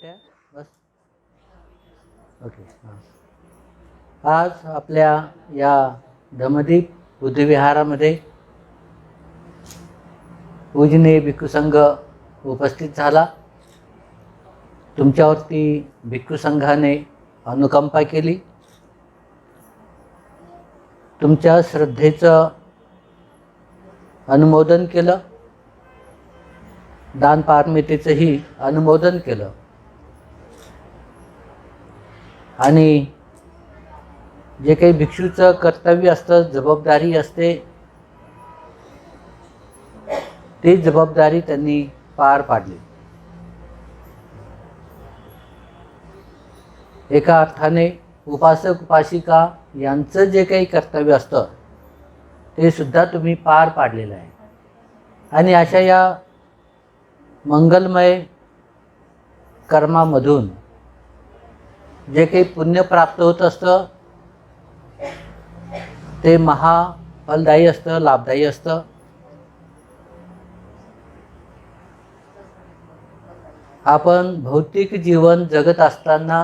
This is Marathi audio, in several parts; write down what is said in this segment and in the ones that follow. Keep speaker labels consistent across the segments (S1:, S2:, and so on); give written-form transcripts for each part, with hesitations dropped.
S1: बेटा बस ओके आज आपल्या या धम्मदीप बुद्धविहारामध्ये पूजनीय भिक्खू संघ उपस्थित झाला. तुमच्यावरती भिक्खू संघाने अनुकंपा केली. तुमच्या श्रद्धेचं अनुमोदन केलं, दान पारमितेचंही अनुमोदन केलं आणि जे काही भिक्षूचं कर्तव्य असतं, जबाबदारी असते, ती जबाबदारी त्यांनी पार पाडली. एका अर्थाने उपासक उपासिका यांचं जे काही कर्तव्य असतं ते सुद्धा तुम्ही पार पाडलेलं आहे. आणि अशा या मंगलमय कर्मामधून जे काही पुण्य प्राप्त होत असतं ते महाफलदायी असतं, लाभदायी असतं. आपण भौतिक जीवन जगत असताना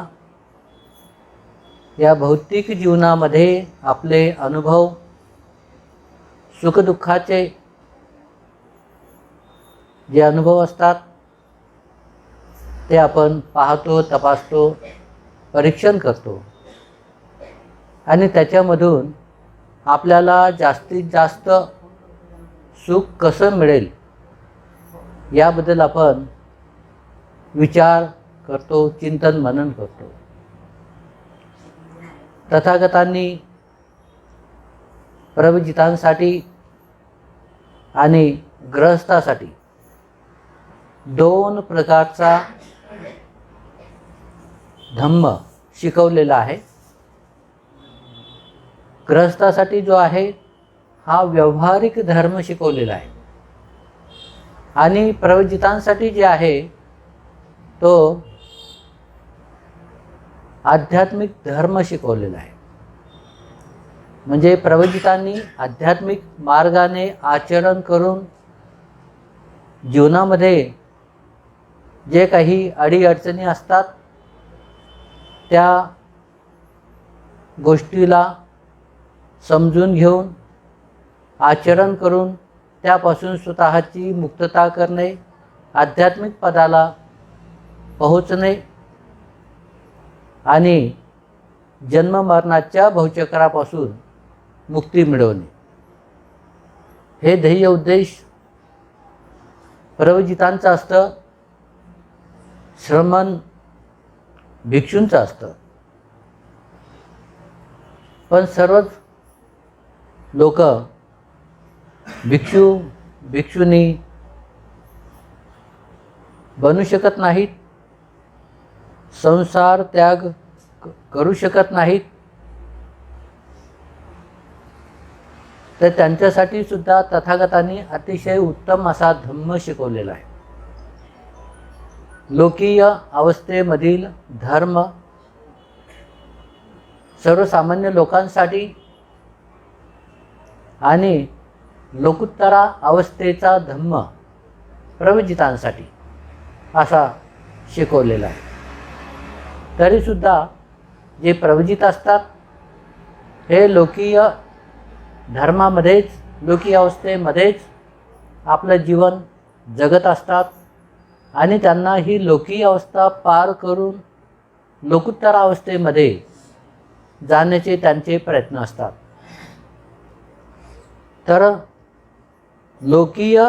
S1: या भौतिक जीवनामध्ये आपले अनुभव, सुखदुःखाचे जे अनुभव असतात ते आपण पाहतो, तपासतो, परीक्षण करतो आणि त्याच्यामधून आपल्याला जास्तीत जास्त सुख कसं मिळेल याबद्दल आपण विचार करतो, चिंतन मनन करतो. तथागतांनी प्रवजितांसाठी आणि गृहस्थासाठी दोन प्रकारचा धम्म शिकवलेला आहे. गृहस्थासाठी जो आहे हा व्यावहारिक धर्म शिकवलेला आहे आणि प्रवजितांसाठी जे आहे तो आध्यात्मिक धर्म शिकवलेला आहे. म्हणजे प्रवजितांनी आध्यात्मिक मार्गाने आचरण करून जीवनामध्ये जे काही अडीअडचणी असतात त्या गोष्टीला समजून घेऊन आचरण करून त्यापासून स्वतःची मुक्तता करणे, आध्यात्मिक पदाला पोहोचणे आणि जन्ममरणाच्या भवचक्रापासून मुक्ती मिळवणे, हे ध्येय उद्देश प्रवजितांचं असतं, श्रमण भिक्षूंचं असतं. पण सर्वच लोक भिक्षू भिक्षुनी बनू शकत नाहीत, संसार त्याग करू शकत नाहीत. तर त्यांच्यासाठी सुद्धा तथागतांनी अतिशय उत्तम असा धम्म शिकवलेला आहे. लोकीय अवस्थेमधील धर्म सर्वसामान्य लोकांसाठी आणि लोकुत्तरा अवस्थेचा धम्म प्रवजितांसाठी असा शिकवलेला आहे. तरीसुद्धा जे प्रवजित असतात हे लोकीय धर्मामध्येच, लोकीय अवस्थेमध्येच आपलं जीवन जगत असतात आणि त्यांना ही लोकीय अवस्था पार करून लोकुत्तर अवस्थेमध्ये जाण्याचे त्यांचे प्रयत्न असतात. तर लोकीय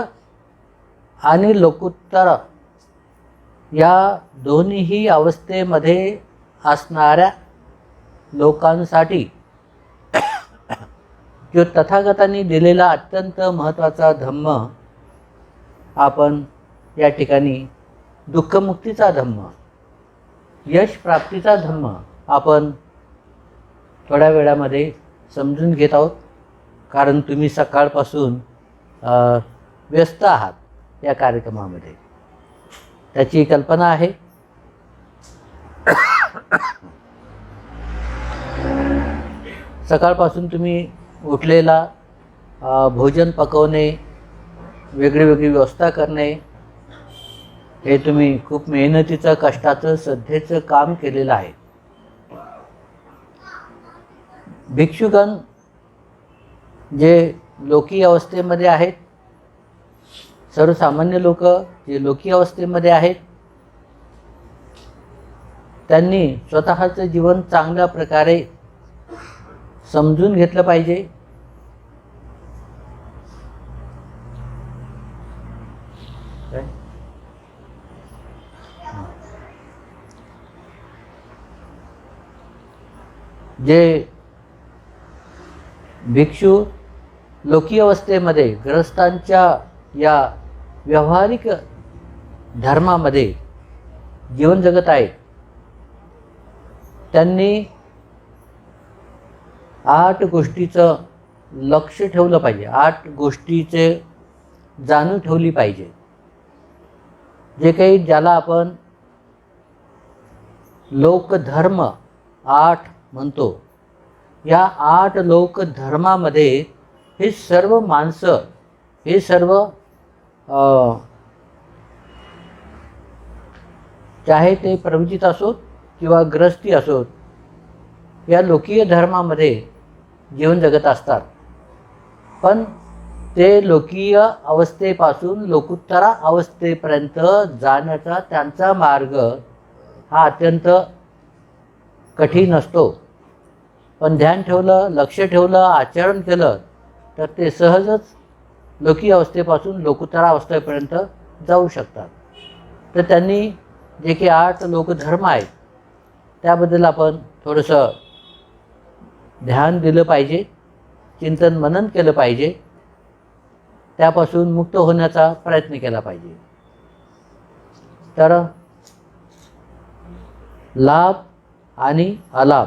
S1: आणि लोकुत्तर या दोन्हीही अवस्थेमध्ये असणाऱ्या लोकांसाठी जो तथागतांनी दिलेला अत्यंत महत्त्वाचा धम्म आपण या ठिकाणी दुःखमुक्तीचा धम्म, यश प्राप्तीचा धम्म आपण थोड्या वेळामध्ये समजून घेत आहोत. कारण तुम्ही सकाळपासून व्यस्त आहात या कार्यक्रमामध्ये, त्याची कल्पना आहे. सकाळपासून तुम्ही उठलेला भोजन पकवणे, वेगळी वेगळी व्यवस्था करणे, हे तुम्ही खूप मेहनतीचं, कष्टाचं, श्रद्धेचं काम केलेलं आहे. भिक्षुगण जे लोकी अवस्थेमध्ये आहेत, सर्वसामान्य लोक जे लोकी अवस्थेमध्ये आहेत, त्यांनी स्वतःचं जीवन चांगल्या प्रकारे समजून घेतलं पाहिजे. जे भिक्षू लोकी अवस्थेमध्ये ग्रस्तांच्या या व्यावहारिक धर्मामध्ये जीवन जगत आहेत, त्यांनी 8 गोष्टीचं लक्ष ठेवलं पाहिजे, 8 गोष्टीचे जाणीव ठेवली पाहिजे. जे काही ज्याला आपण लोकधर्म 8 म्हणतो, या 8 लोकधर्मामध्ये हे सर्व माणसं, हे सर्व चाहे ते प्रवचित असोत किंवा ग्रस्ती असोत, या लोकीय धर्मामध्ये जीवन जगत असतात. पण ते लोकीय अवस्थेपासून लोकोत्तर अवस्थेपर्यंत जाण्याचा त्यांचा मार्ग हा अत्यंत कठीण असतो. पण ध्यान ठेवलं, लक्ष ठेवलं, आचरण केलं तर ते सहजच लोकीय अवस्थेपासून लोकोत्तर अवस्थेपर्यंत जाऊ शकतात. तर त्यांनी जे काही 8 लोकधर्म आहेत त्याबद्दल आपण थोडंसं ध्यान दिलं पाहिजे, चिंतन मनन केलं पाहिजे, त्यापासून मुक्त होण्याचा प्रयत्न केला पाहिजे. तर लाभ आणि अलाभ,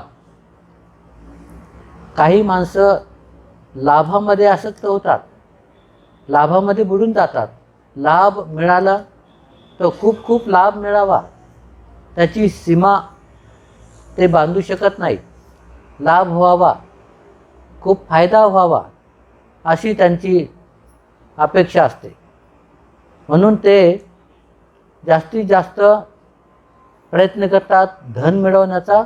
S1: काही माणसं लाभामध्ये आसक्त होतात, लाभामध्ये बुडून जातात. लाभ मिळाला तर खूप खूप लाभ मिळावा, त्याची सीमा ते बांधू शकत नाहीत. लाभ व्हावा, खूप फायदा व्हावा अशी त्यांची अपेक्षा असते. म्हणून ते जास्तीत जास्त प्रयत्न करतात, धन मिळवण्याचा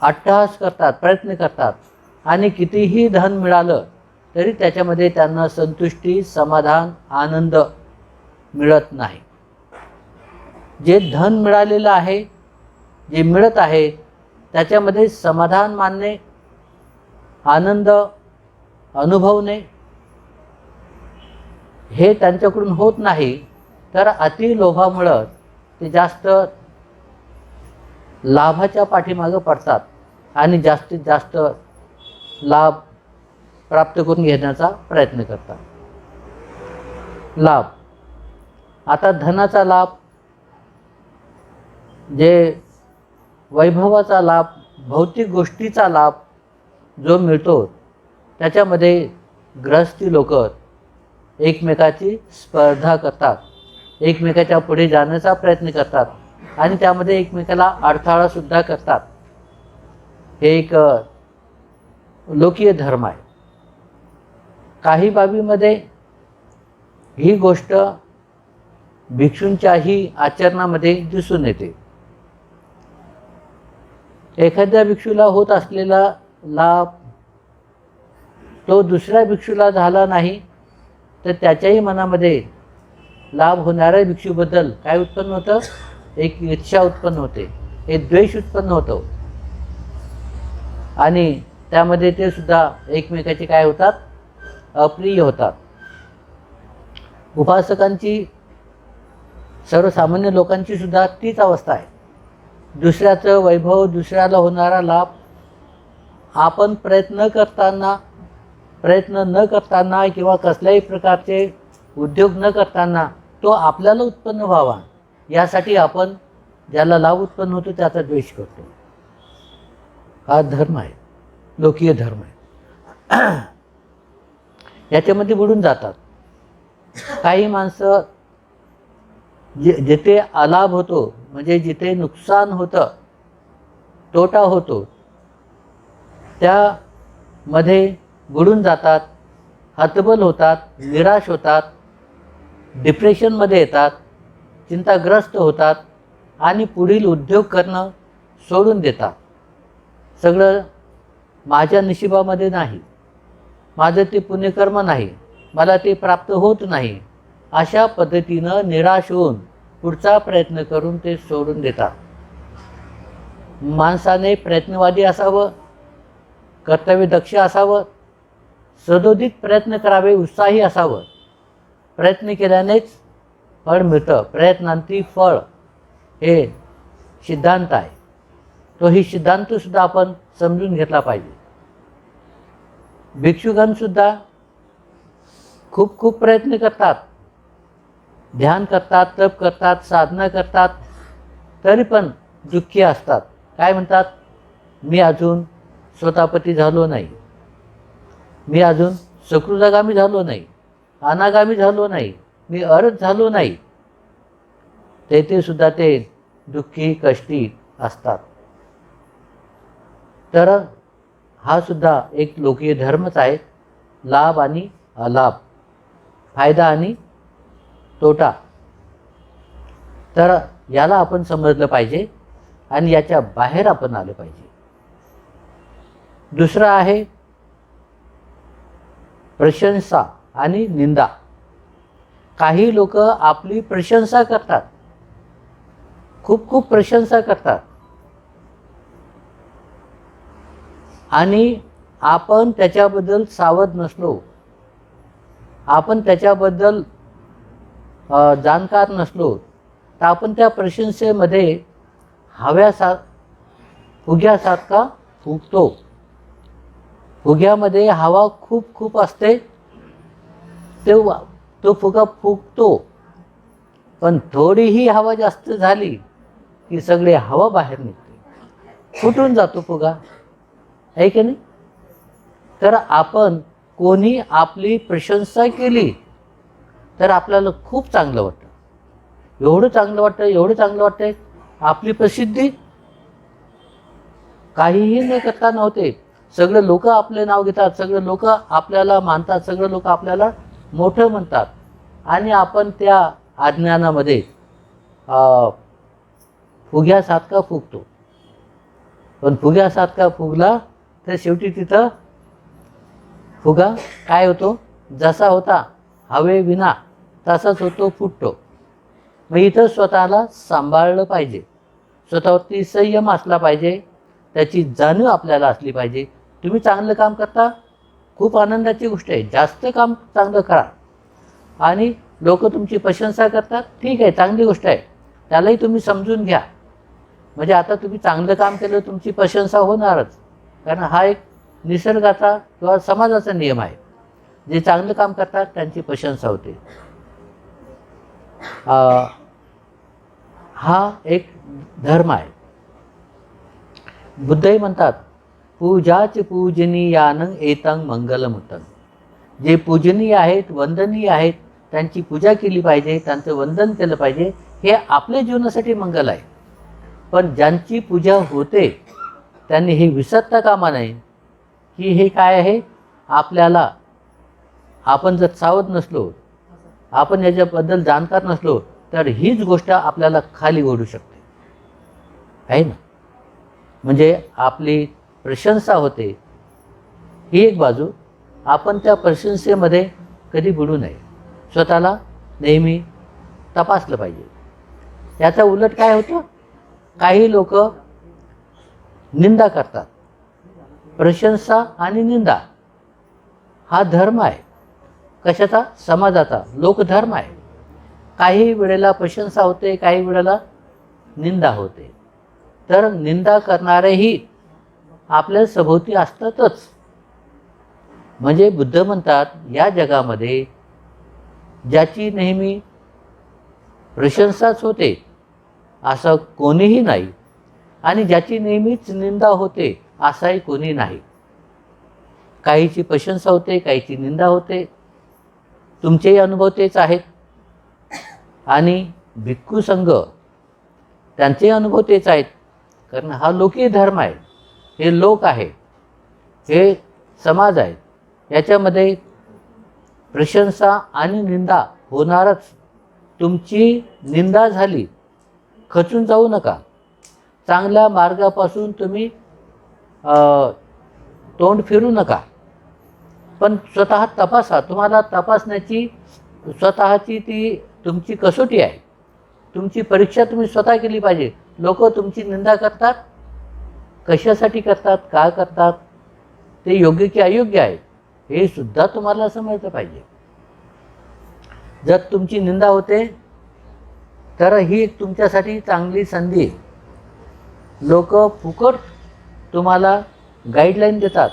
S1: अट्टहास करतात, प्रयत्न करतात. आणि कितीही धन मिळालं तरी त्याच्यामध्ये त्यांना संतुष्टी, समाधान, आनंद मिळत नाही. जे धन मिळालेलं आहे, जे मिळत आहे, त्याच्यामध्ये समाधान मानणे, आनंद अनुभवणे हे त्यांच्याकडून होत नाही. तर अतिलोभामुळं ते जास्त लाभाच्या पाठीमागं पडतात आणि जास्तीत जास्त लाभ प्राप्त करून घेण्याचा प्रयत्न करतात. लाभ, आता धनाचा लाभ, जे वैभवाचा लाभ, भौतिक गोष्टीचा लाभ जो मिळतो त्याच्यामध्ये गृहस्थी लोक एकमेकाची स्पर्धा करतात, एकमेकाच्या पुढे जाण्याचा प्रयत्न करतात आणि त्यामध्ये एकमेकाला अडथळासुद्धा करतात. हे एक लोकीय धर्म आहे. काही बाबीमध्ये ही गोष्ट भिक्षूंच्याही आचरणामध्ये दिसून येते. एखाद्या भिक्षूला होत असलेला लाभ तो दुसऱ्या भिक्षूला झाला नाही तर त्याच्याही मनामध्ये लाभ होणाऱ्या भिक्षूबद्दल काय उत्पन्न होतं? एक इच्छा उत्पन्न होते, एक द्वेष उत्पन्न होतो आणि त्यामध्ये ते सुद्धा एकमेकाचे काय होतात? अप्रिय होतात. उपासकांची, सर्वसामान्य लोकांची सुद्धा तीच अवस्था आहे. दुसऱ्याचं वैभव, दुसऱ्याला होणारा लाभ आपण प्रयत्न न करताना किंवा कसल्याही प्रकारचे उद्योग न करताना तो आपल्याला उत्पन्न व्हावा यासाठी आपण ज्याला लाभ उत्पन्न होतो त्याचा द्वेष करतो. हा धर्म आहे, लोकीय धर्म आहे. याच्यामध्ये बुडून जातात. काही माणसं जिथे अलाभ होतो, म्हणजे जिथे नुकसान होतं, तोटा होतो, त्यामध्ये बुडून जातात, हतबल होतात, निराश होतात, डिप्रेशनमध्ये येतात चिंताग्रस्त होतात आणि पुढील उद्योग करणं सोडून देतात. सगळं माझ्या नशिबामध्ये नाही, माझं ते पुण्यकर्म नाही, मला ते प्राप्त होत नाही, अशा पद्धतीनं निराश होऊन पुढचा प्रयत्न करून ते सोडून देतात. माणसाने प्रयत्नवादी असावं, कर्तव्यदक्ष असावं, सदोदित प्रयत्न करावे, उत्साही असावं. प्रयत्न केल्यानेच फळ मिळतं. प्रयत्नांती फळ हे सिद्धांत आहे. तो ही सिद्धांतसुद्धा आपण समजून घेतला पाहिजे. भिक्षुकांसुद्धा खूप खूप प्रयत्न करतात, ध्यान करतात, तप करतात, साधना करतात, तरी पण दुःखी असतात. काय म्हणतात? मी अजून स्वतःपती झालो नाही, मी अजून सकृदागामी झालो नाही, अनागामी झालो नाही, मी अर्थ झालो नाही. तेथे सुद्धा ते दुःखी कष्टी असतात. तर हा सुद्धा एक लोकीय धर्मच आहे. लाभ आणि अलाभ, फायदा आणि तोटा. तर याला आपण समजलं पाहिजे आणि याच्या बाहेर आपण आलं पाहिजे. दुसरं आहे प्रशंसा आणि निंदा. काही लोक आपली प्रशंसा करतात, खूप खूप प्रशंसा करतात, आणि आपण त्याच्याबद्दल सावध नसलो, आपण त्याच्याबद्दल जाणकार नसलो, तर आपण त्या प्रशंसेमध्ये फुग्यासारखा फुगतो. फुग्यामध्ये हवा खूप खूप असते, तेव्हा तो फुगा फुगतो. पण थोडीही हवा जास्त झाली की सगळी हवा बाहेर निघते, फुटून जातो फुगा, आहे की नाही? तर आपण कोणी आपली प्रशंसा केली तर आपल्याला खूप चांगलं वाटतं, एवढं चांगलं वाटतं, एवढं चांगलं वाटतं. आपली प्रसिद्धी काहीही न करता नव्हते, सगळे लोक आपले नाव घेतात, सगळे लोक आपल्याला मानतात, सगळे लोक आपल्याला मोठं म्हणतात, आणि आपण त्या अज्ञानामध्ये फुग्यासारखा फुगतो. पण फुग्यासारखा फुगला तर शेवटी तिथं फुगा काय होतो? जसा होता हवेविना तसाच होतो, फुटतो. मग इथं स्वतःला सांभाळलं पाहिजे, स्वतःवरती संयम असला पाहिजे, त्याची जाणीव आपल्याला असली पाहिजे. तुम्ही चांगलं काम करता, खूप आनंदाची गोष्ट आहे, जास्त काम चांगलं करा. आणि लोक तुमची प्रशंसा करतात, ठीक आहे, चांगली गोष्ट आहे, त्यालाही तुम्ही समजून घ्या. म्हणजे आता तुम्ही चांगलं काम केलं, तुमची प्रशंसा होणारच, कारण हा एक निसर्गाचा किंवा समाजाचा नियम आहे. जे चांगलं काम करतात त्यांची प्रशंसा होते. हा एक धर्म आहे. बुद्धही म्हणतात, पूजाच पूजनीयानं एतं मंगलमुतं. जे पूजनीय आहेत, वंदनीय आहेत, त्यांची पूजा केली पाहिजे, त्यांचं वंदन केलं पाहिजे, हे आपल्या जीवनासाठी मंगल आहे. पण ज्यांची पूजा होते त्यांनी हे विसरता कामा नये की हे काय आहे. आपल्याला, आपण जर सावध नसलो, आपण याच्याबद्दल जाणकार नसलो, तर हीच गोष्ट आपल्याला खाली ओढू शकते, आहे ना. म्हणजे आपली प्रशंसा होते ही एक बाजू, आपण त्या प्रशंसेमध्ये कधी बुडू नये, स्वतःला नेहमी तपासलं पाहिजे. याचा उलट काय होतं? काही लोक निंदा करतात. प्रशंसा आणि निंदा हा धर्म आहे. कशाचा? समाजाचा, लोकधर्म आहे. काही वेळेला प्रशंसा होते, काही वेळेला निंदा होते. तर निंदा करणारेही आपल्या सभोवती असतातच. म्हणजे बुद्ध म्हणतात, या जगामध्ये ज्याची नेहमी प्रशंसाच होते असं कोणीही नाही, आणि ज्याची नेहमीच निंदा होते असाही कोणी नाही. काहीची प्रशंसा होते, काहीची निंदा होते. तुमचेही अनुभव तेच आहेत, आणि भिक्खू संघ त्यांचे अनुभव तेच आहेत. कारण हा लोकीय धर्म आहे, हे लोक आहे, हे समाज आहे. याच्यामध्ये प्रशंसा आणि निंदा होणारच. तुमची निंदा झाली, खचून जाऊ नका. चांगल्या मार्गापासून तुम्ही तोंड फिरू नका, पण स्वतः तपासा. तुम्हाला तपासण्याची स्वतःची ती तुमची कसोटी आहे. तुमची परीक्षा तुम्ही स्वतः केली पाहिजे. लोक तुमची निंदा करतात, कशासाठी करतात, का करतात, ते योग्य की अयोग्य आहे हे सुद्धा तुम्हाला समजलं पाहिजे. जर तुमची निंदा होते तर ही तुमच्यासाठी चांगली संधी आहे. लोक फुकट तुम्हाला गाईडलाईन देतात,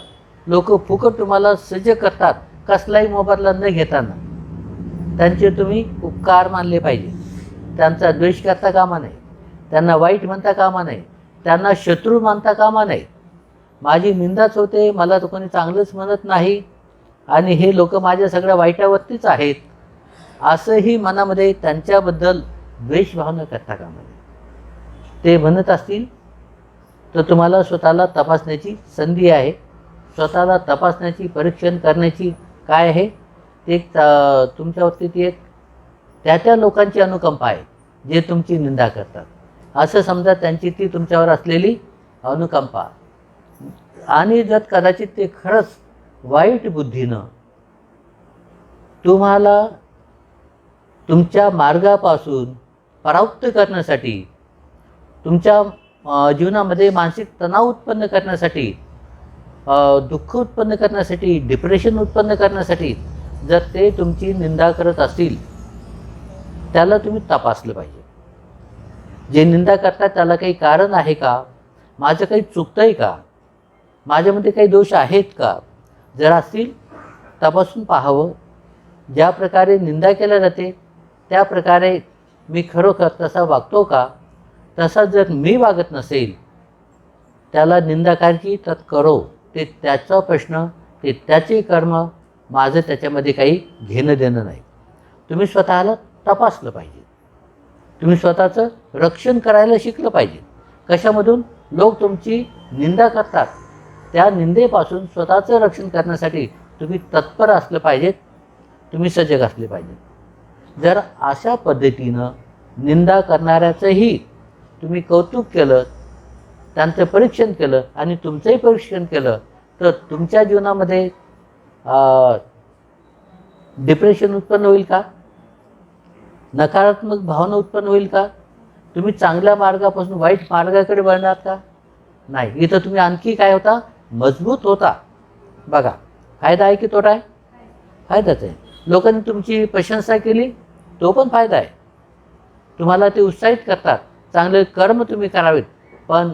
S1: लोक फुकट तुम्हाला सज्ज करतात कसलाही मोबदला न घेताना. त्यांचे तुम्ही उपकार मानले पाहिजे. त्यांचा द्वेष करता कामा नये, त्यांना वाईट म्हणता कामा नये, त्यांना शत्रू मानता कामा नये. माझी निंदाच होते, मला तर कोणी चांगलंच म्हणत नाही आणि हे लोक माझ्या सगळ्या वाईटावरतीच आहेत, असंही मनामध्ये त्यांच्याबद्दल द्वेष भावना करता कामा नये. ते म्हणत असतील तर तुम्हाला स्वतःला तपासण्याची संधी आहे. स्वतःला तपासण्याची, परीक्षण करण्याची काय आहे ते तुमच्यावरती ती एक त्या लोकांची अनुकंपा आहे जे तुमची निंदा करतात. असं समजा त्यांची ती तुमच्यावर असलेली अनुकंपा. आणि जर कदाचित ते खरंच वाईट बुद्धीनं तुम्हाला तुमच्या मार्गापासून परावृत्त करण्यासाठी, तुमच्या जीवनामध्ये मानसिक तणाव उत्पन्न करण्यासाठी, दुःख उत्पन्न करण्यासाठी, डिप्रेशन उत्पन्न करण्यासाठी जर ते तुमची निंदा करत असतील, त्याला तुम्ही तपासलं पाहिजे. जे निंदा करतात त्याला काही कारण आहे का, माझं काही चुकतं आहे का, माझ्यामध्ये काही दोष आहेत का, जर असतील तपासून पाहावं. ज्या प्रकारे निंदा केल्या जाते त्या प्रकारे मी खरोखर तसा वागतो का. तसा जर मी वागत नसेल, त्याला निंदा करायची तर करो, ते त्याचा प्रश्न, ते त्याचे कर्म, माझं त्याच्यामध्ये काही घेणं देणं नाही. तुम्ही स्वतःला तपासलं पाहिजे. तुम्ही स्वतःचं रक्षण करायला शिकलं पाहिजे. कशामधून? लोक तुमची निंदा करतात, त्या निंदेपासून स्वतःचं रक्षण करण्यासाठी तुम्ही तत्पर असलं पाहिजेत, तुम्ही सजग असले पाहिजे. जर अशा पद्धतीनं निंदा करणाऱ्याचंही तुम्ही कौतुक केलं, त्यांचं परीक्षण केलं आणि तुमचंही परीक्षण केलं, तर तुमच्या जीवनामध्ये डिप्रेशन उत्पन्न होईल का, नकारात्मक भावना उत्पन्न होईल का, तुम्ही चांगल्या मार्गापासून वाईट मार्गाकडे वळणार का? नाही. इथं तुम्ही आणखी काय होता, मजबूत होता. बघा, फायदा आहे की तोटा आहे? फायदाच आहे. लोकांनी तुमची प्रशंसा केली, तो पण फायदा आहे. तुम्हाला ते उत्साहित करतात, चांगले कर्म तुम्ही करावेत, पण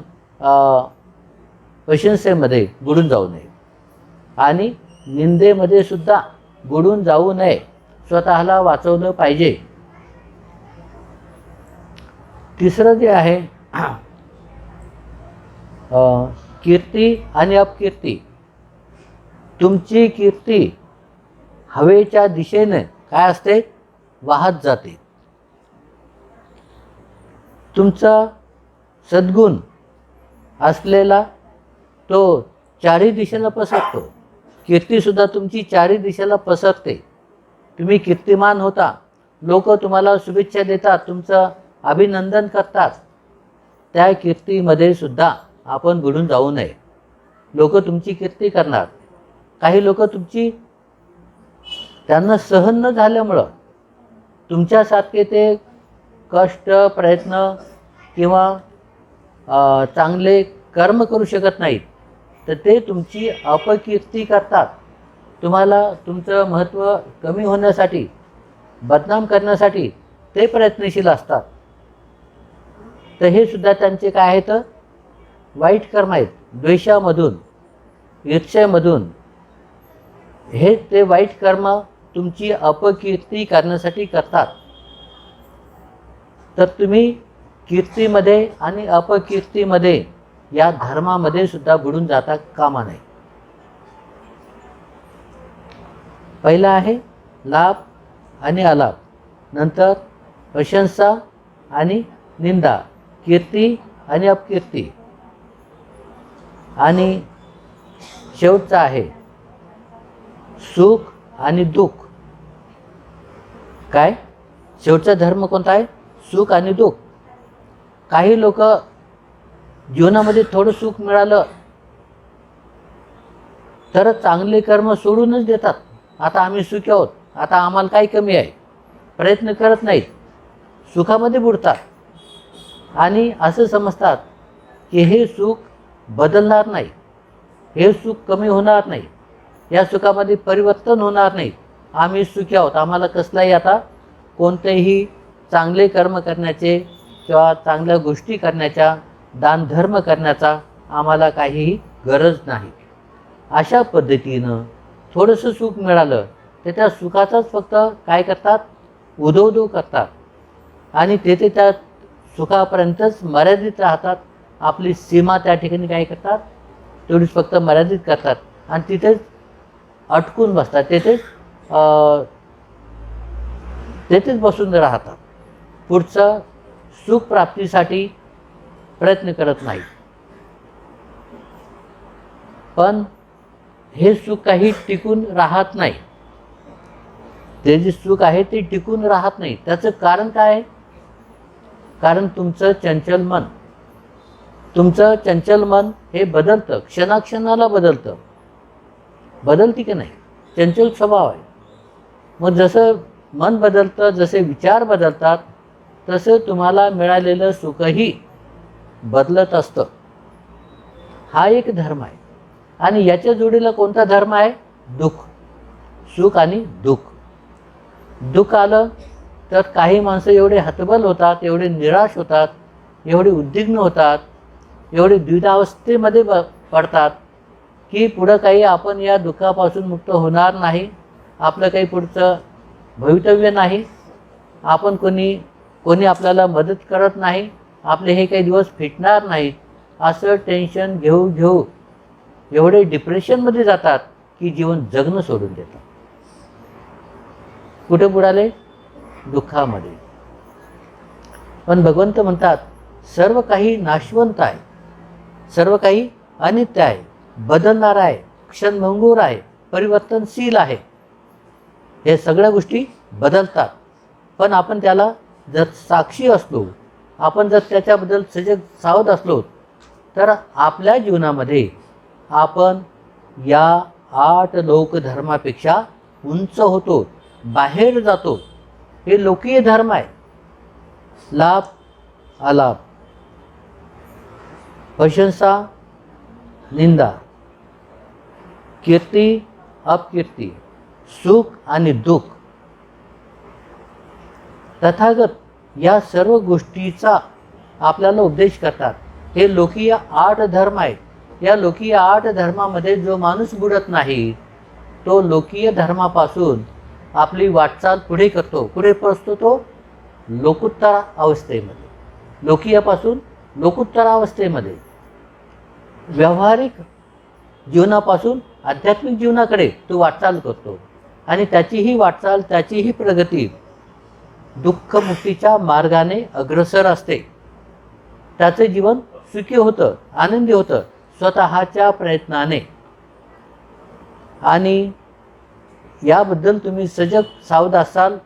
S1: प्रशंसेमध्ये बुडून जाऊ नये आणि निंदेमध्ये सुद्धा बुडून जाऊ नये. स्वतःला वाचवलं पाहिजे. तिसरं जे आहे कीर्ती आणि अपकीर्ती. तुमची कीर्ती हवेच्या दिशेने काय असते, वाहत जाते. तुमचा सद्गुण असलेला तो चारही दिशेला पसरतो. कीर्तीसुद्धा तुमची चारही दिशेला पसरते. तुम्ही कीर्तिमान होता, लोक तुम्हाला शुभेच्छा देतात, तुमचं अभिनंदन करतात. त्या कीर्तीमध्ये सुद्धा आपण बुडून जाऊ नये. लोक तुमची कीर्ती करणार. काही लोक तुमची, त्यांना सहन न झाल्यामुळं तुमच्यासारखे ते कष्ट, प्रयत्न किंवा चांगले कर्म करू शकत नाहीत, तर ते तुमची अपकीर्ती करतात. तुम्हाला तुमचं महत्त्व कमी होण्यासाठी, बदनाम करण्यासाठी ते प्रयत्नशील असतात. तर हे सुद्धा त्यांचे काय आहेत, वाईट कर्म आहेत. द्वेषामधून, ईर्ष्येमधून हे ते वाईट कर्म तुमची अपकीर्ती करण्यासाठी करतात. तर तुम्ही कीर्तीमध्ये आणि अपकीर्तीमध्ये, या धर्मामध्ये सुद्धा बुडून जाता कामा नये. पहिला आहे लाभ आणि अलाभ, नंतर प्रशंसा आणि निंदा, कीर्ती आणि अपकीर्ती, आणि शेवटचा आहे सुख आणि दुःख. काय? शेवटचा धर्म कोणता आहे? सुख आणि दुःख. काही लोक जीवनामध्ये थोडं सुख मिळालं तर चांगले कर्म सोडूनच देतात. आता आम्ही सुखी आहोत, आता आम्हाला काय कमी आहे, प्रयत्न करत नाहीत, सुखामध्ये बुडतात आणि असं समजतात की हे सुख बदलणार नाही, हे सुख कमी होणार नाही, या सुखामध्ये परिवर्तन होणार नाही, आम्ही सुखी आहोत, आम्हाला कसलाही आता कोणतेही चांगले कर्म करण्याचे किंवा चांगल्या गोष्टी करण्याच्या, दानधर्म करण्याचा आम्हाला काहीही गरज नाही. अशा पद्धतीनं थोडंसं सुख मिळालं तर त्या सुखाचाच फक्त काय करतात? उदो करतात आणि तेथे त्या सुखापर्यंतच मर्यादित राहतात. आपली सीमा त्या ठिकाणी काय करतात? तेवढीच फक्त मर्यादित करतात आणि तिथेच अटकून बसतात, तेथेच बसून राहतात. पुढचं सुख प्राप्तीसाठी प्रयत्न करत नाही. पण हे सुख काही टिकून राहत नाही. ते जे सुख आहे ते टिकून राहत नाही. त्याचं कारण काय आहे? कारण तुमचं चंचल मन हे बदलतं, क्षणाक्षणाला बदलतं. बदलती की नाही? चंचल स्वभाव आहे. मग जसं मन बदलतं, जसे विचार बदलतात, तसं तुम्हाला मिळालेलं सुखही बदलत असतं. हा एक धर्म आहे. आणि याच्या जोडीला कोणता धर्म आहे? दुःख. सुख आणि दुःख. दुःख आलं तर काही माणसं एवढे हतबल होतात, एवढे निराश होतात, एवढे उद्विग्न होतात, एवढे द्विधावस्थेमध्ये पडतात की पुढं काही आपण या दुःखापासून मुक्त होणार नाही, आपलं काही पुढचं भवितव्य नाही, आपण कोणी आपल्याला मदत करत नाही, आपले हे काही दिवस फिटणार नाहीत, असं टेन्शन घेऊ एवढे डिप्रेशनमध्ये जातात की जीवन जगणं सोडून देतात. कुठे बुडाले? दुःखामध्ये. पण भगवंत म्हणतात सर्व काही नाशवंत आहे, सर्व काही अनित्य आहे, बदलणार आहे, क्षणभंगूर आहे, परिवर्तनशील आहे. हे सगळ्या गोष्टी बदलतात. पण आपण त्याला जर साक्षी असलो, आपण जर त्याच्याबद्दल सजग सावध असलो तर आपल्या जीवनामध्ये आपण या 8 लोकधर्मापेक्षा उंच होतो, बाहेर जातो. हे लोकीय धर्म आहे. लाभ अलाभ, प्रशंसा निंदा, कीर्ती अपकीर्ती, सुख आणि दुःख. तथागत या सर्व गोष्टीचा आपल्याला उपदेश करतात. हे लोकीय 8 धर्म आहेत. या लोकीय 8 धर्मामध्ये जो माणूस बुडत नाही तो लोकीय धर्मापासून आपली वाटचाल पुढे करतो. पुढे पोचतो तो लोकोत्तर अवस्थेमध्ये, लोकीयापासून लोकोत्तर अवस्थेमध्ये, व्यावहारिक जीवनापासून आध्यात्मिक जीवनाकडे तो वाटचाल करतो. आणि त्याचीही वाटचाल, त्याचीही प्रगती दुःखमुक्तीच्या मार्गाने अग्रसर असते. त्याचे जीवन सुखी होतं, आनंदी होतं स्वतःच्या प्रयत्नाने. आणि याबद्दल तुम्ही सजग सावध असाल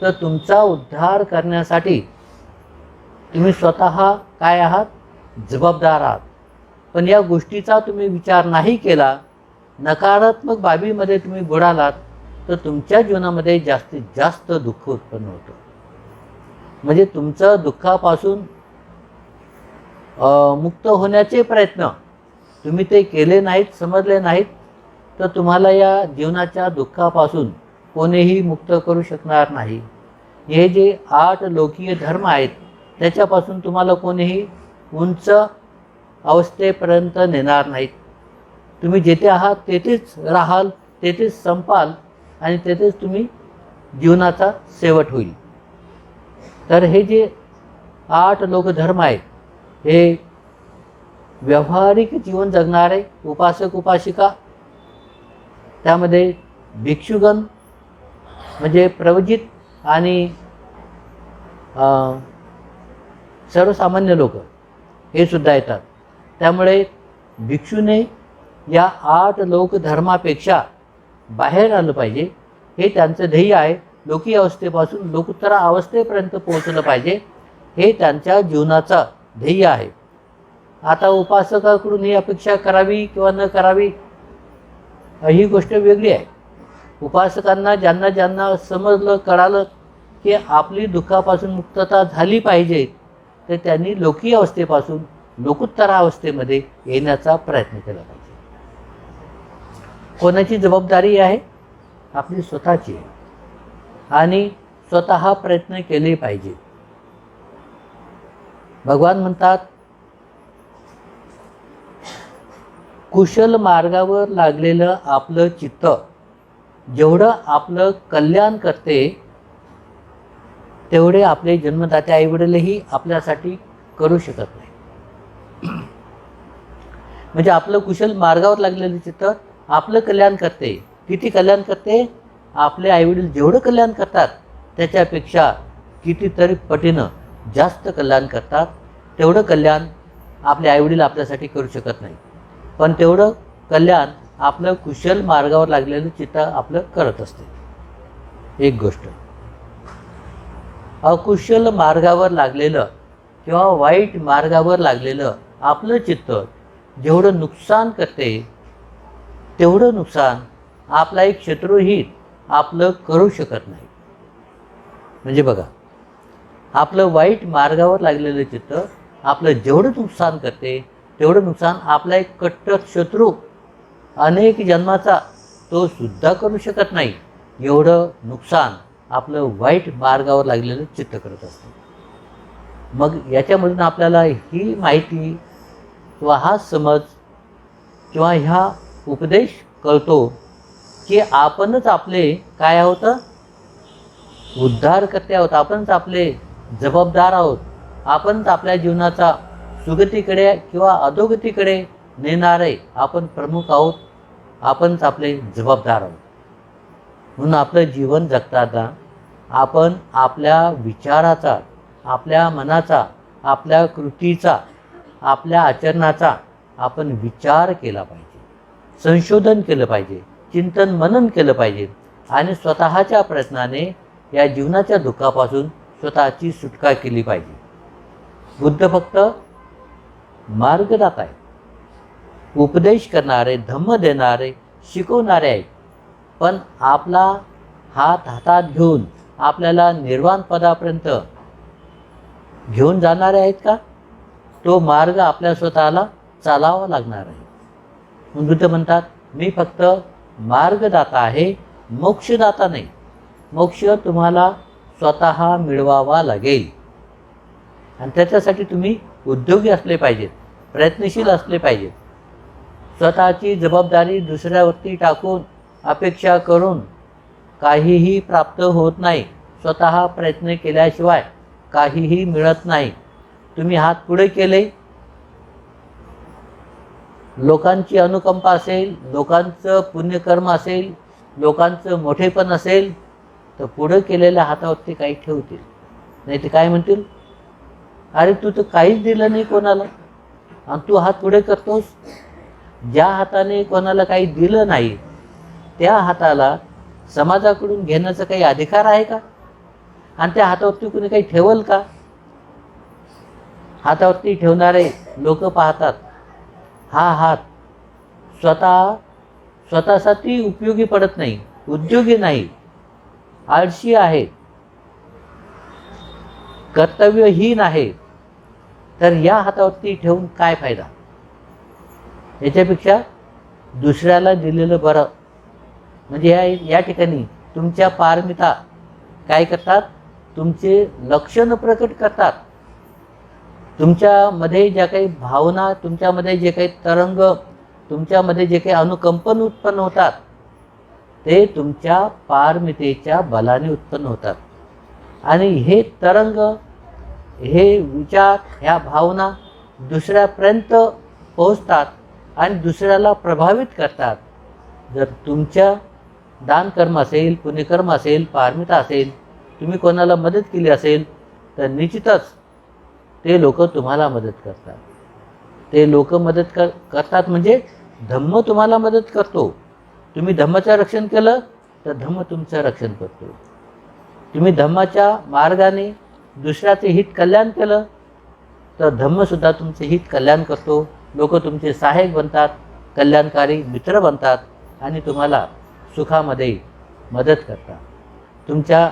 S1: तर तुमचा उद्धार करण्यासाठी तुम्ही स्वतः काय आहात? जबाबदार आहात. पण या गोष्टीचा तुम्ही विचार नाही केला, नकारात्मक बाबीमध्ये तुम्ही बुडालात तर तुमच्या जीवनामध्ये जास्तीत जास्त दुःख उत्पन्न होतं. म्हणजे तुमचं दुःखापासून मुक्त होण्याचे प्रयत्न तुम्ही ते केले नाहीत, समजले नाहीत तर तुम्हाला या जीवनाच्या दुःखापासून कोणीही मुक्त करू शकणार नाही. हे जे 8 लोकीय धर्म आहेत त्याच्यापासून तुम्हाला कोणीही उंच अवस्थेपर्यंत नेणार नाहीत. तुम्ही जेथे आहात तेथेच राहाल, तेथेच संपाल आणि तेथेच तुम्ही जीवनाचा शेवट होईल. तर हे जे 8 लोकधर्म आहेत हे व्यावहारिक जीवन जगणारे उपासक उपासिका, त्यामध्ये भिक्षुगण म्हणजे प्रवजित आणि सर्वसामान्य लोक हे सुद्धा येतात. त्यामुळे भिक्षूने या 8 लोकधर्मापेक्षा बाहेर आलं पाहिजे, हे त्यांचं ध्येय आहे. लौकिक अवस्थेपासून लोकोत्तर अवस्थेपर्यंत पोहोचलं पाहिजे, हे त्यांच्या जीवनाचा ध्येय आहे. आता उपासकाकडून ही अपेक्षा करावी किंवा न करावी ही गोष्ट वेगळी आहे. उपासकांना ज्यांना ज्यांना समजलं, कळालं की आपली दुःखापासून मुक्तता झाली पाहिजे, तर त्यांनी लौकिक अवस्थेपासून लोकोत्तर अवस्थेमध्ये येण्याचा प्रयत्न केला पाहिजे. कोणाची जबाबदारी आहे? आपली स्वतःची आहे. आणि स्वतः प्रयत्न केले पाहिजे. भगवान म्हणतात, कुशल मार्गावर लागलेलं आपलं चित्त जेवढं आपलं कल्याण करते, तेवढे आपले जन्मदाते आईवडीलही आपल्यासाठी करू शकत नाही. म्हणजे आपलं कुशल मार्गावर लागलेलं चित्त आपलं कल्याण करते. किती कल्याण करते? आपले आईवडील जेवढं कल्याण करतात त्याच्यापेक्षा कितीतरी पटीनं जास्त कल्याण करतात. तेवढं कल्याण आपले आईवडील आपल्यासाठी करू शकत नाही, पण तेवढं कल्याण आपलं कुशल मार्गावर लागलेलं चित्त आपलं करत असते. एक गोष्ट, अकुशल मार्गावर लागलेलं किंवा वाईट मार्गावर लागलेलं आपलं चित्त जेवढं नुकसान करते, तेवढं नुकसान आपला एक शत्रूही आपलं करू शकत नाही. म्हणजे बघा, आपलं वाईट मार्गावर लागलेलं चित्त आपलं जेवढं नुकसान करते, तेवढं नुकसान आपला एक कट्टर शत्रू अनेक जन्माचा तो सुद्धा करू शकत नाही. एवढं नुकसान आपलं वाईट मार्गावर लागलेलं चित्त करत असतं. मग याच्यामधून आपल्याला ही माहिती किंवा हा समज किंवा ह्या उपदेश कळतो की आपणच आपले काय आहोत? उद्धारकर्ते आहोत. आपणच आपले जबाबदार आहोत. आपणच आपल्या जीवनाचा सुगतीकडे किंवा अधोगतीकडे नेणारे आपण प्रमुख आहोत. आपणच आपले जबाबदार आहोत. म्हणून आपलं जीवन जगताना आपण आपल्या विचाराचा, आपल्या मनाचा, आपल्या कृतीचा, आपल्या आचरणाचा आपण विचार केला पाहिजे, संशोधन केलं पाहिजे, चिंतन मनन केलं पाहिजे आणि स्वतःच्या प्रयत्नाने या जीवनाच्या दुःखापासून स्वतःची सुटका केली पाहिजे. बुद्ध फक्त मार्गदाता आहे, उपदेश करणारे, धम्म देणारे, शिकवणारे आहेत. पण आपला हात हातात घेऊन आपल्याला निर्वाण पदापर्यंत घेऊन जाणारे आहेत का? तो मार्ग आपल्या स्वतःला चालावा लागणार आहे. म्हणून बुद्ध म्हणतात, मी फक्त मार्गदाता आहे, मोक्षदाता नाही. मोक्ष तुम्हाला स्वतः मिळवावा लागेल आणि त्याच्यासाठी तुम्ही उद्योगी असले पाहिजेत, प्रयत्नशील असले पाहिजेत. स्वतःची जबाबदारी दुसऱ्यावरती टाकून अपेक्षा करून काहीही प्राप्त होत नाही. स्वतः प्रयत्न केल्याशिवाय काहीही मिळत नाही. तुम्ही हात पुढे केले, लोकांची अनुकंपा असेल, लोकांचं पुण्यकर्म असेल, लोकांचं मोठेपण असेल, तर पुढे केलेल्या हातावरती काही ठेवतील. नाही ते काय म्हणतील, अरे तू तर काहीच दिलं नाही कोणाला आणि तू हात पुढे करतोस. ज्या हाताने कोणाला काही दिलं नाही त्या हाताला समाजाकडून घेण्याचा काही अधिकार आहे का? आणि त्या हातावरती कुणी काही ठेवल का? हातावरती ठेवणारे लोक पाहतात, हा हात स्वतःसाठी उपयोगी पडत नाही, उद्योगी नाही, आळशी आहे, कर्तव्यहीन आहे, तर या हातावरती ठेवून काय फायदा? याच्यापेक्षा दुसऱ्याला दिलेलं बरं. म्हणजे या ठिकाणी तुमच्या पारमिता काय करतात? तुमचे लक्षण प्रकट करतात. तुमच्यामध्ये ज्या काही भावना, तुमच्यामध्ये जे काही तरंग, तुमच्यामध्ये जे काही अनुकंपन उत्पन्न होतात, ते तुमच्या पारमितेच्या बलाने उत्पन्न होतात. आणि हे तरंग, हे विचार, ह्या भावना दुसऱ्यापर्यंत पोहोचतात आणि दुसऱ्याला प्रभावित करतात. जर तुमच्या दानकर्म असेल, पुण्यकर्म असेल, पारमिता असेल, तुम्ही कोणाला मदत केली असेल, तर निश्चितच ते लोक तुम्हाला मदत करतात. ते लोक मदत करतात म्हणजे धम्म तुम्हाला मदत करतो. तुम्ही धम्माचं रक्षण केलं तर धम्म तुमचं रक्षण करतो. तुम्ही धम्माच्या मार्गाने दुसऱ्याचे हित कल्याण केलं तर धम्मसुद्धा तुमचे हित कल्याण करतो. लोक तुमचे सहाय्यक बनतात, कल्याणकारी मित्र बनतात आणि तुम्हाला सुखामध्ये मदत करतात. तुमच्या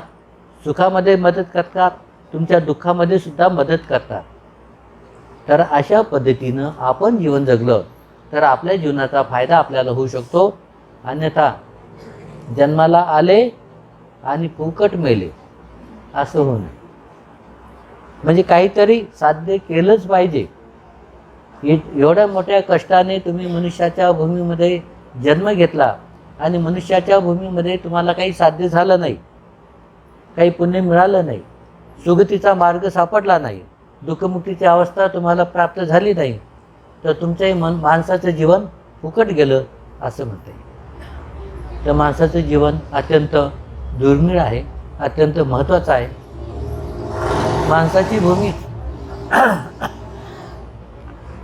S1: सुखामध्ये मदत करतात, तुमच्या दुःखामध्ये सुद्धा मदत करतात. तर अशा पद्धतीनं आपण जीवन जगलं तर आपल्या जीवनाचा फायदा आपल्याला होऊ शकतो. अन्यथा जन्माला आले आणि फुकट मेले असं होऊ नये. म्हणजे काहीतरी साध्य केलंच पाहिजे. एवढ्या मोठ्या कष्टाने तुम्ही मनुष्याच्या भूमीमध्ये जन्म घेतला आणि मनुष्याच्या भूमीमध्ये तुम्हाला काही साध्य झालं नाही, काही पुण्य मिळालं नाही, सुगतीचा मार्ग सापडला नाही, दुःखमुक्तीची अवस्था तुम्हाला प्राप्त झाली नाही, तर तुमच्याही माणसाचं जीवन फुकट गेलं असं म्हणता येईल. तर माणसाचं जीवन अत्यंत दुर्मिळ आहे, अत्यंत महत्त्वाचं आहे.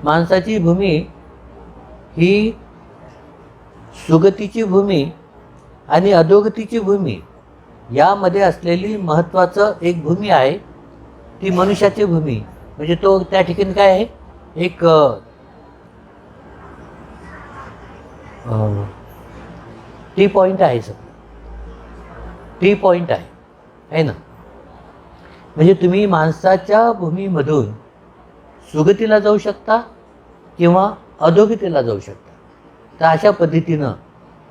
S1: माणसाची भूमी ही सुगतीची भूमी आणि अधोगतीची भूमी यामध्ये असलेली महत्त्वाचं एक भूमी आहे, ती मनुष्याची भूमी. म्हणजे तो त्या ठिकाणी काय आहे, एक टी पॉईंट आहे, टी पॉईंट आहे ना. म्हणजे तुम्ही माणसाच्या भूमीमधून सुगतीला जाऊ शकता किंवा अधोगतीला जाऊ शकता. तर अशा पद्धतीनं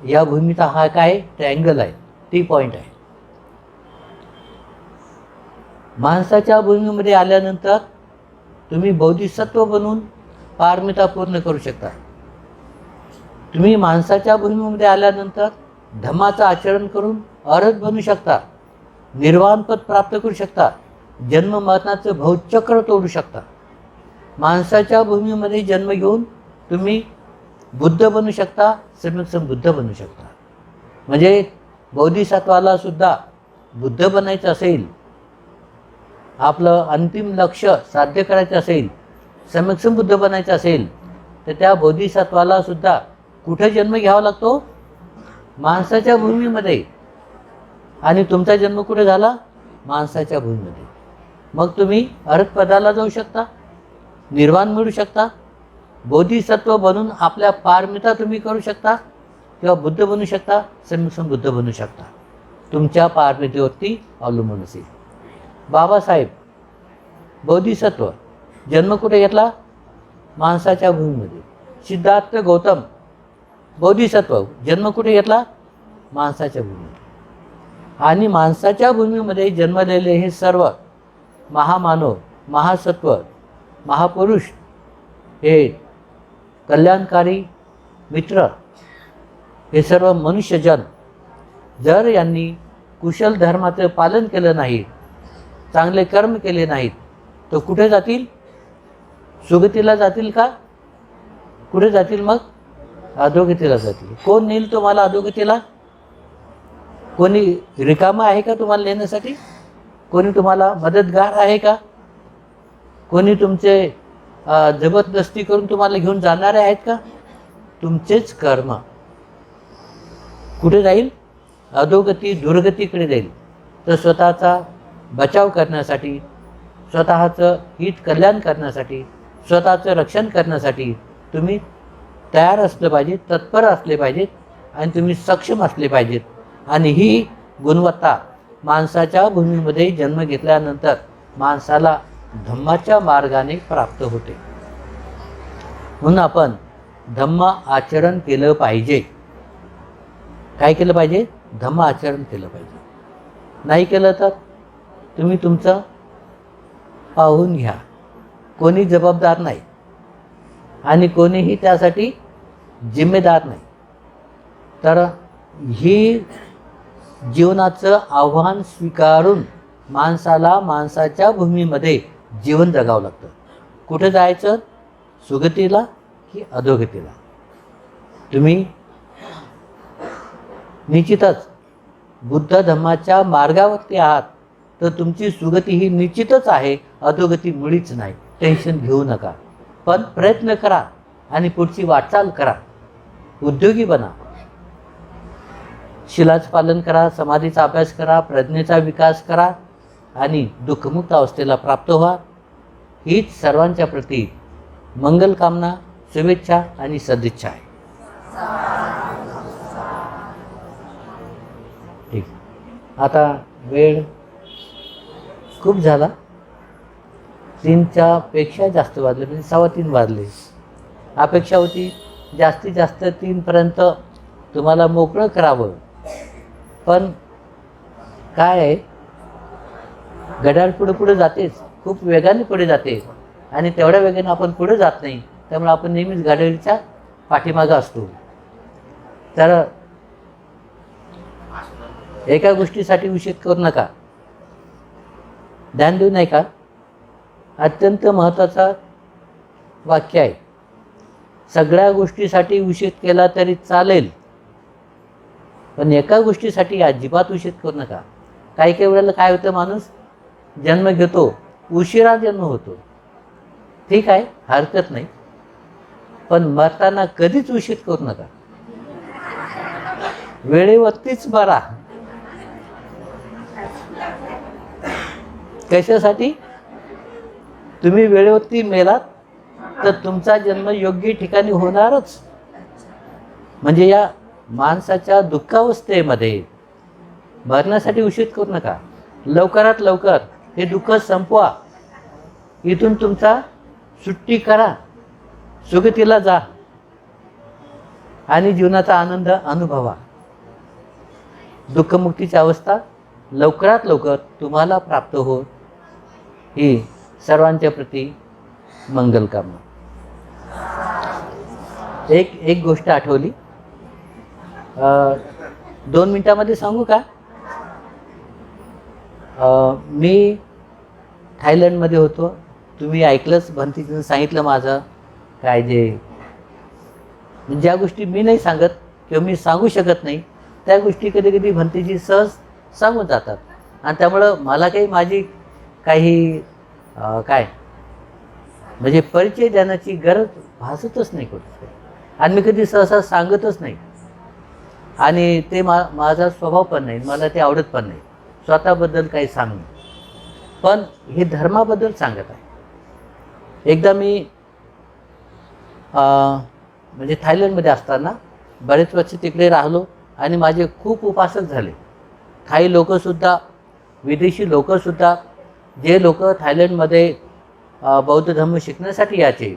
S1: या भूमीचा हा काय ट्रायंगल आहे, टी पॉईंट आहे. माणसाच्या भूमीमध्ये आल्यानंतर तुम्ही बोधिसत्व बनून पारमिता पूर्ण करू शकता. तुम्ही माणसाच्या भूमीमध्ये आल्यानंतर धम्माचं आचरण करून अर्हत बनू शकता, निर्वाणपद प्राप्त करू शकता, जन्म मरणाचं भवचक्र तोडू शकता. माणसाच्या भूमीमध्ये जन्म घेऊन तुम्ही बुद्ध बनू शकता, सम्यक बुद्ध बनू शकता. म्हणजे बोधिसत्वाला सुद्धा बुद्ध बनायचं असेल, आपलं अंतिम लक्ष साध्य करायचं असेल, सम्यक बुद्ध बनायचं असेल, तर त्या बोधिसत्वाला सुद्धा कुठे जन्म घ्यावा लागतो, माणसाच्या भूमीमध्ये. आणि तुमचा जन्म कुठे झाला, माणसाच्या भूमीमध्ये. मग तुम्ही अर्हतपदाला जाऊ शकता, निर्वाण मिळू शकता, बोधिसत्व बनून आपल्या पारमिता तुम्ही करू शकता किंवा बुद्ध बनू शकता, सम्यक बुद्ध बनू शकता. तुमच्या पारमितेवरती अवलंबून असेल. बाबासाहेब बोधिसत्व जन्म कुठे घेतला, माणसाच्या भूमीमध्ये. सिद्धार्थ गौतम बोधिसत्व जन्म कुठे घेतला, माणसाच्या भूमीमध्ये. आणि माणसाच्या भूमीमध्ये जन्मलेले हे सर्व महामानव, महासत्व, महापुरुष, हे कल्याणकारी मित्र, हे सर्व मनुष्यजन जर यांनी कुशल धर्माचं पालन केलं नाही, चांगले कर्म केले नाहीत, तर कुठे जातील, सुगतीला जातील का, कुठे जातील, मग अधोगतीला जातील. कोण नेईल तुम्हाला अधोगतीला? कोणी रिकामा आहे का तुम्हाला नेण्यासाठी? कोणी तुम्हाला मदतगार आहे का? कोणी तुमचे जबरदस्ती करून तुम्हाला घेऊन जाणारे आहेत का? तुमचेच कर्म कुठे जाईल, अधोगती दुर्गतीकडे जाईल. तर स्वतःचा बचाव करण्यासाठी, स्वतःचं हित कल्याण करण्यासाठी, स्वतःचं रक्षण करण्यासाठी तुम्ही तयार असलं पाहिजे, तत्पर असले पाहिजेत आणि तुम्ही सक्षम असले पाहिजेत. आणि ही गुणवत्ता माणसाच्या भूमीमध्ये जन्म घेतल्यानंतर माणसाला धम्माच्या मार्गाने प्राप्त होते. म्हणून आपण धम्म आचरण केलं पाहिजे. काय केलं पाहिजे? धम्म आचरण केलं पाहिजे. नाही केलं तर तुम्ही तुमचं पाहून घ्या. कोणी जबाबदार नाही आणि कोणीही त्यासाठी जिम्मेदार नाही. तर ही जीवनाचं आव्हान स्वीकारून माणसाला माणसाच्या भूमीमध्ये जीवन जगावं लागतं. कुठं जायचं? सुगतीला की अधोगतीला? तुम्ही निश्चितच बुद्ध धम्माच्या मार्गावरती आहात, तर तुमची सुगती ही निश्चितच आहे, अधोगती मुळीच नाही. टेन्शन घेऊ नका, पण प्रयत्न करा आणि पुढची वाटचाल करा. उद्योगी बना, शिलाचं पालन करा, समाधीचा अभ्यास करा, प्रज्ञेचा विकास करा आणि दुःखमुक्त अवस्थेला प्राप्त व्हा. हीच सर्वांच्या प्रती मंगल कामना, शुभेच्छा आणि सदिच्छा आहे. ठीक. आता वेळ खूप झाला, 3च्या पेक्षा जास्त वाजले, म्हणजे 3:15 वाजले. अपेक्षा होती जास्तीत जास्त 3पर्यंत तुम्हाला मोकळं करावं, पण काय आहे, घड्याळ पुढे पुढे जातेच, खूप वेगाने पुढे जाते आणि तेवढ्या वेगाने आपण पुढे जात नाही. त्यामुळे आपण नेहमीच घड्याळीच्या पाठीमागं असतो. तर एका गोष्टीसाठी उशीर करू नका. ध्यान देऊ नाही का, अत्यंत महत्त्वाचा वाक्य आहे. सगळ्या गोष्टीसाठी उशीर केला तरी चालेल, पण एका गोष्टीसाठी अजिबात उशीर करू नका. काही काही वेळेला काय होतं, माणूस जन्म घेतो, उशिरा जन्म होतो, ठीक आहे, हरकत नाही, पण मरताना कधीच उशीर करू नका. वेळेवरतीच मरा. कशासाठी? तुम्ही वेळेवरती मेलात तर तुमचा जन्म योग्य ठिकाणी होणारच. म्हणजे या माणसाच्या दुःखावस्थेमध्ये मरण्यासाठी उशीर करू नका. लवकरात लवकर हे दुःख संपवा. इथून तुमचा सुट्टी करा, सुगतीला जा आणि जीवनाचा आनंद अनुभवा. दुःखमुक्तीची अवस्था लवकरात लवकर तुम्हाला प्राप्त हो, ही सर्वांच्या प्रती मंगल कामना. एक गोष्ट आठवली, 2 मिनिटामध्ये सांगू का? मी थायलंडमध्ये होतो. तुम्ही ऐकलंच, भंतीजीनं सांगितलं माझं काय जे, ज्या गोष्टी मी नाही सांगत किंवा मी सांगू शकत नाही त्या गोष्टी कधी कधी भंतीजी सहज सांगून जातात. आणि त्यामुळं मला काही माझी काही काय म्हणजे परिचय देण्याची गरज भासतच नाही कुठे, आणि मी कधी सहसा सांगतच नाही. आणि ते माझा स्वभाव पण नाही, मला ते आवडत पण नाही स्वतःबद्दल काही सांगणं. पण हे धर्माबद्दल सांगत आहे. एकदा मी म्हणजे थायलंडमध्ये असताना बरेच वर्ष तिकडे राहिलो आणि माझे खूप उपासक झाले. थाई लोकंसुद्धा, विदेशी लोकंसुद्धा, जे लोक थायलंडमध्ये बौद्ध धर्म शिकण्यासाठी यायचे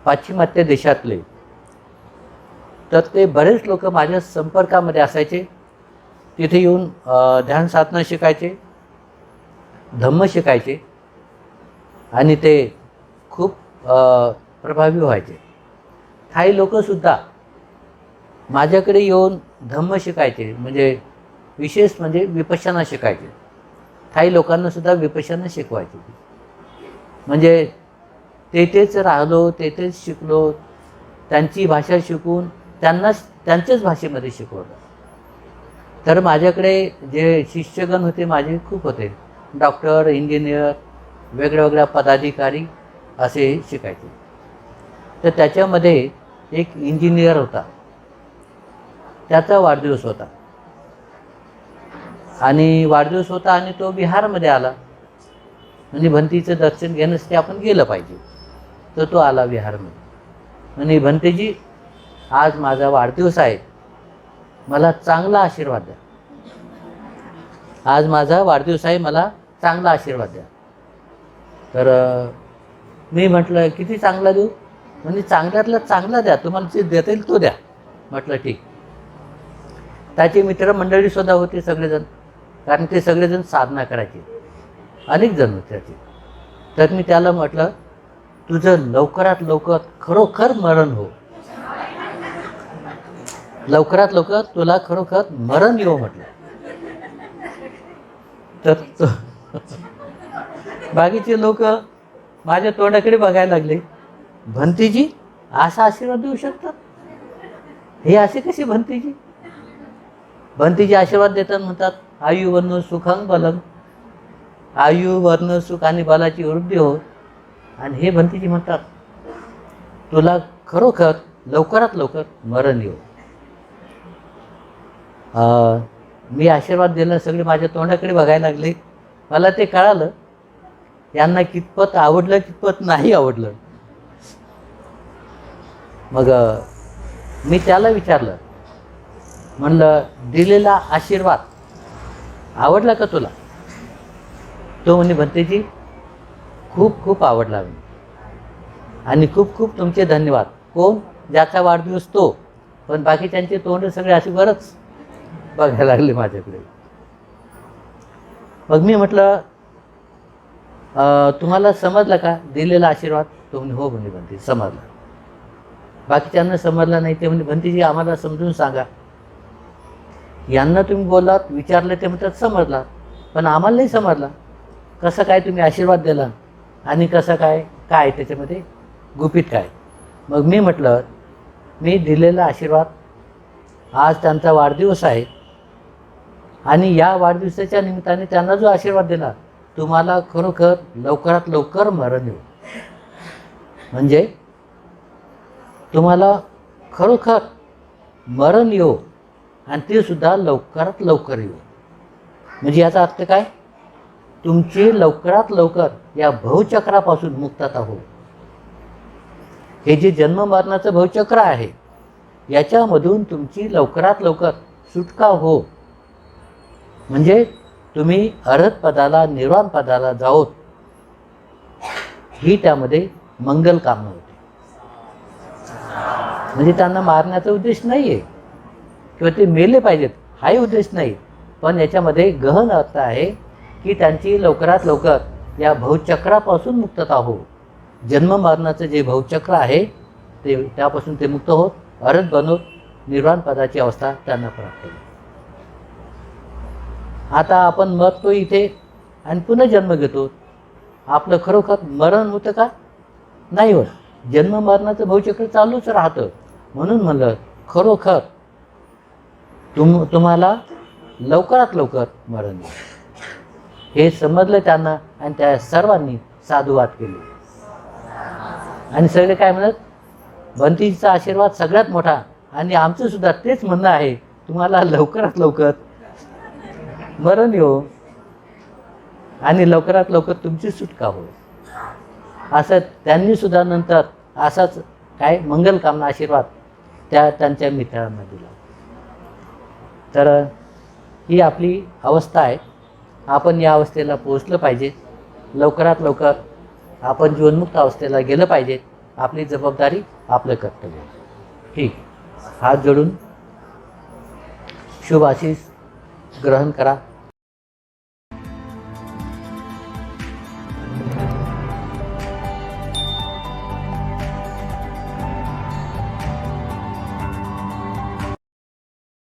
S1: पाश्चिमात्य देशातले, तर ते बरेच लोक माझ्या संपर्कामध्ये असायचे. तिथे येऊन ध्यान साधना शिकायचे, धम्म शिकायचे आणि ते खूप प्रभावी व्हायचे. थाई लोकंसुद्धा माझ्याकडे येऊन धम्म शिकायचे, म्हणजे विशेष म्हणजे विपश्यना शिकायचे. थाई लोकांनासुद्धा विपश्यना शिकवायचे. म्हणजे तेथेच राहिलो, तेथेच शिकलो, त्यांची भाषा शिकून त्यांनाच त्यांच्याच भाषेमध्ये शिकवलं. तर माझ्याकडे जे शिष्यगण होते माझे खूप होते, डॉक्टर, इंजिनियर, वेगळ्या वेगळ्या पदाधिकारी असे शिकायचे. तर त्याच्यामध्ये एक इंजिनियर होता, त्याचा वाढदिवस होता आणि तो बिहारमध्ये आला. म्हणजे भंतीचं दर्शन घेण्यासाठी आपण गेलं पाहिजे, तर तो आला बिहारमध्ये. आणि भंतेजी, आज माझा वाढदिवस आहे, मला चांगला आशीर्वाद द्या. आज माझा वाढदिवस आहे, मला चांगला आशीर्वाद द्या. तर मी म्हटलं किती चांगला देऊ? म्हणजे चांगल्यातला चांगला द्या, तुम्हाला जे देता येईल तो द्या. म्हटलं ठीक. त्याचे मित्रमंडळीसुद्धा होते सगळेजण, कारण ते सगळेजण साधना करायचे, अनेक जण होते त्याचे. तर मी त्याला म्हटलं, तुझं लवकरात लवकर खरोखर मरण हो, लवकरात लवकर तुला खरोखर मरण येऊ म्हटलं. तर बाकीचे लोक माझ्या तोंडाकडे बघायला लागले, भंतीजी असा आशीर्वाद देऊ शकतात, हे असे कसे भंतीजी? भंतीजी आशीर्वाद देतात, म्हणतात आयु वर्ण सुखं बलम, आयु वर्ण सुख आणि बलाची वृद्धी हो. आणि हे भंतीजी म्हणतात तुला खरोखर लवकरात लवकर मरण येऊ. मी आशीर्वाद दिला, सगळे माझ्या तोंडाकडे बघायला लागले. मला ते कळालं यांना कितपत आवडलं कितपत नाही आवडलं. मग मी त्याला विचारलं, म्हणलं दिलेला आशीर्वाद आवडला का तुला? तो म्हणे भंतेजी खूप खूप आवडला मी, आणि खूप खूप तुमचे धन्यवाद. कोण? ज्याचा वाढदिवस तो. पण बाकीच्यांचे तोंड सगळे असे बरंच बघायला लागले माझ्याकडे. मग मी म्हटलं तुम्हाला समजलं का दिलेला आशीर्वाद? तो म्हणे हो म्हणे भंते समजला. बाकीच्यांना समजला नाही. ते म्हणे भंतेजी आम्हाला समजून सांगा. यांना तुम्ही बोललात, विचारलं, ते म्हणतात समजला, पण आम्हाला नाही समजला. कसं काय तुम्ही आशीर्वाद दिला आणि कसं काय काय त्याच्यामध्ये गुपित काय? मग मी म्हटलं मी दिलेला आशीर्वाद, आज त्यांचा वाढदिवस आहे आणि या वाढदिवसाच्या निमित्ताने त्यांना जो आशीर्वाद दिला, तुम्हाला खरोखर लवकरात लवकर मरण येऊ. म्हणजे तुम्हाला खरोखर मरण येऊ आणि ते सुद्धा लवकरात लवकर येऊ. म्हणजे याचा अर्थ काय? तुमची लवकरात लवकर या भवचक्रापासून मुक्तता हो. हे जे जन्म मरणाचं भवचक्र आहे याच्यामधून तुमची लवकरात लवकर सुटका हो. म्हणजे तुम्ही अर्हत पदाला, निर्वाण पदाला जाओत, ही त्यामध्ये मंगल कामना होते. म्हणजे त्यांना मारण्याचा उद्देश नाही आहे किंवा ते मेले पाहिजेत हाही उद्देश नाही, पण याच्यामध्ये गहन अर्थ आहे की त्यांची लवकरात लवकर या भवचक्रापासून मुक्तता हो. जन्म मरणाचं जे भवचक्र आहे ते त्यापासून ते मुक्त होत, अर्हत बनवत, निर्वाण पदाची अवस्था त्यांना प्राप्त होईल. आता आपण मरतो इथे आणि पुन्हा जन्म घेतो. आपलं खरोखर मरण होतं का? नाही होत. जन्म मरणाचं भवचक्र चालूच राहतं. म्हणून म्हणलं खरोखर तुम्हाला लवकरात लवकर मरण येईल. हे समजलं त्यांना आणि त्या सर्वांनी साधुवाद केली. आणि सगळे काय म्हणत, भंतीजीचा आशीर्वाद सगळ्यात मोठा, आणि आमचं सुद्धा तेच म्हणणं आहे, तुम्हाला लवकरात लवकर मरण येऊ आणि लवकरात लवकर तुमची सुटका हो. असं त्यांनी सुद्धा नंतर असाच काय मंगलकामना आशीर्वाद त्यांच्या मित्रांना दिला. तर ही आपली अवस्था आहे. आपण या अवस्थेला पोहोचलं पाहिजे. लवकरात लवकर आपण जीवनमुक्त अवस्थेला गेलं पाहिजे. आपली जबाबदारी, आपलं कर्तव्य. ठीक, हात जोडून शुभ आशीष ग्रहण करा.